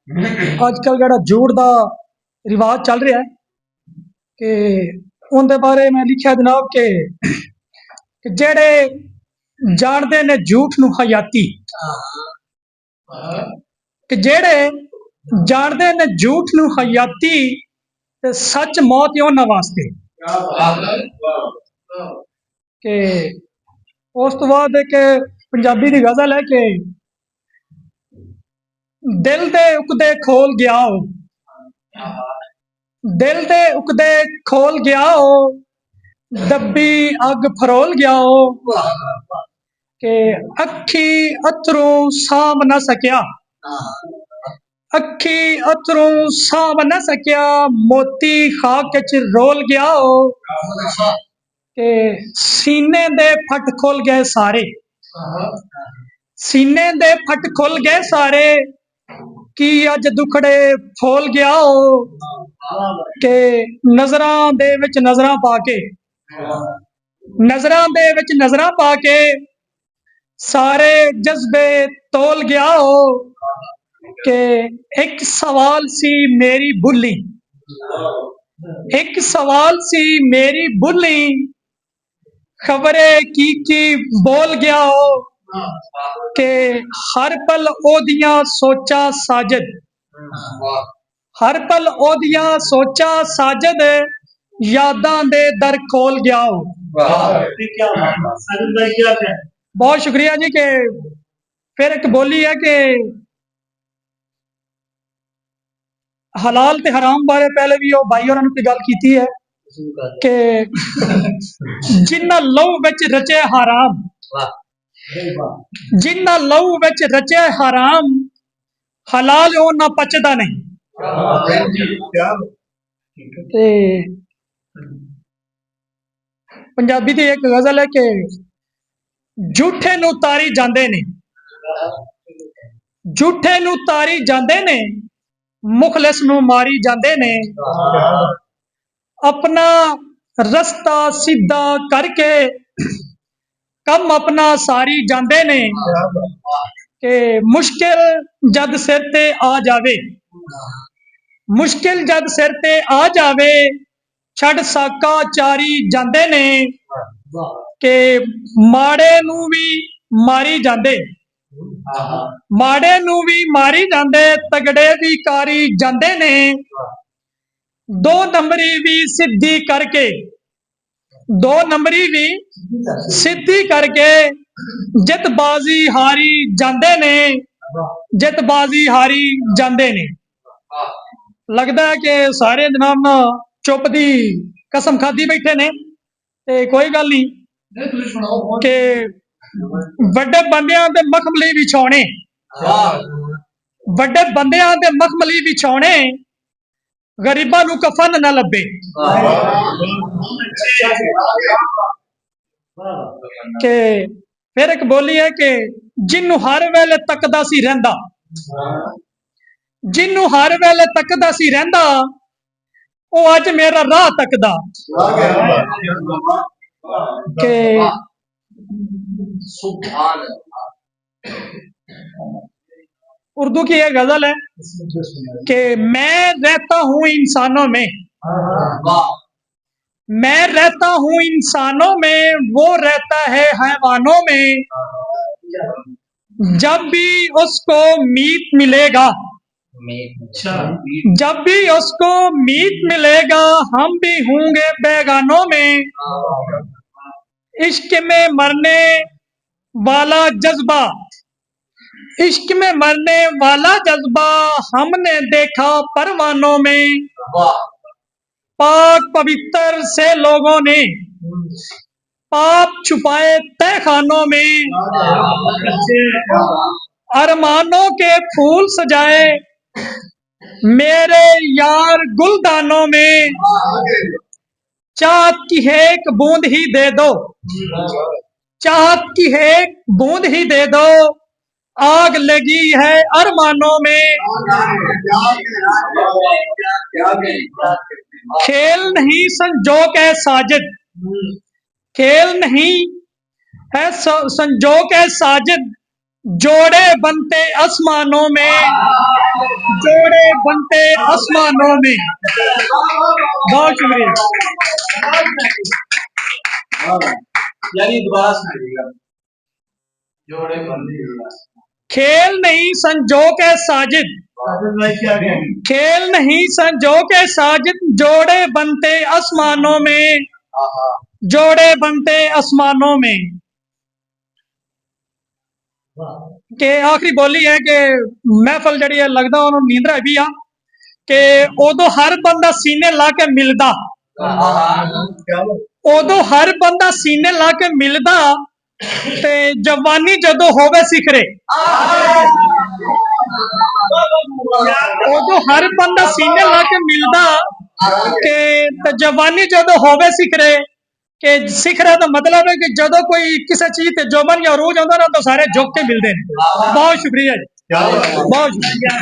अजकल जो झूठ का रिवाज चल रहा है कि उनके बारे में लिखा जनाब के जेड़े जानते ने झूठ नू हयाती कि जेड़े जानते ने झूठ नू हयाती ते सच मौत ही उन्हां वास्ते कि उस तो बाद एक पंजाबी की गजल है कि दिल दे उकदे खोल गया हो, दिल दे उकदे खोल गया हो, दब्बी अग फरोल गया हो कि अखी अथरू साम न सकिया, अखी अथरू साम न सकिया, मोती खाक च रोल गया हो कि सीने दे फट खुल गए सारे, सीने दे फट खुल गए सारे कि अज दुखड़े फोल गया हो कि नजरां दे विच नजरां पाके, नजरां दे विच नजरां पाके सारे जज्बे तोल गया हो कि एक सवाल सी मेरी बुल्ली, एक सवाल सी मेरी बुल्ली, खबरे की बोल गया हो कि हर पल ओदियां सोचा साजद, हर पल ओदियां सोचा साजद, यादां दे दर खोल गया हो। बहुत शुक्रिया जी। के फिर एक बोली है कि हलाल ते हराम बारे पहले भी भाई और गल की है कि जिन्ना लहू विच रचे हराम, जिन्ना लहू विच रचे हराम, हलाल उन्ना पचदा नहीं। पंजाबी दी एक गजल है कि झूठे नू तारी जांदे ने, झूठे नू तारी जांदे ने, मुखलिस नू मारी जांदे ने, अपना रस्ता सीधा करके कम अपना सारी जांदे ने कि मुश्किल जद सिर ते आ जावे, मुश्किल जद सिर ते आ जावे, छड़ साका चारी जांदे ने कि माड़े नू भी मारी जांदे, माड़े नू भी मारी जांदे, तगड़े भी कारी जांदे ने, दो नंबरी भी सिद्धी करके, दो नंबरी भी सिद्धी करके जितबाजी हारी जांदे ने, जितबाजी हारी जांदे ने। लगता है कि सारे जनाब ना चुप दी कसम खादी बैठे ने ते कोई गल नहीं कि वड्डे बंदियां दे मखमली विछाने, वड्डे बंदियां दे मखमली विछाने, गरीबां नू कफन न लभे कि फिर एक बोली है कि जिन्नू हर वेले तकदा सी रहिंदा, जिन्नू हर वेले तकदा सी रहिंदा, ओ अज मेरा राह तकदा कि उर्दू की एक गजल है कि मैं रहता हूं इंसानों में, मैं रहता हूं इंसानों में, वो रहता है हैवानों में, जब भी उसको मीत मिलेगा, जब भी उसको मीत मिलेगा, हम भी होंगे बेगानों में, इश्क में मरने वाला जज्बा, इश्क में मरने वाला जज्बा हमने देखा परवानों में, पाक पवित्र से लोगों ने पाप छुपाए तय खानों में, अरमानों के फूल सजाए मेरे यार गुलदानों में, चाहत की है एक बूंद ही दे दो, चाहत की है एक बूंद ही दे दो, आग लगी है अरमानों में, खेल नहीं संजोग है साजिद, खेल नहीं है संजोग है साजिद, जोड़े बनते आसमानों में, जोड़े बनते आसमानों में। बहुत शुक्रिया। यानी दोबारा सुनाइएगा। जोड़े बनते खेल नहीं संजो के साजिद, खेल नहीं संजो के साजिद, जोड़े बनते आसमानों में, जोड़े बनते आसमानों में। के आखिरी बोली है कि महफल जड़ी है लगदा उन्होंने नींदरा भी आ कि उदो हर बंदा सीने ला के मिलदा, उदो हर बंदा सीने ला के मिलदा ते जवानी जदों होवे सिखरे, उदो हर बंदा सीने ला के मिलदा ते जवानी जदों होवे सिखरे। कि सिखरा का मतलब है कि जदों कोई किसी चीज ते जोबन या रूज आंदा ना तो सारे झुक के मिलते हैं। बहुत शुक्रिया जी, बहुत शुक्रिया।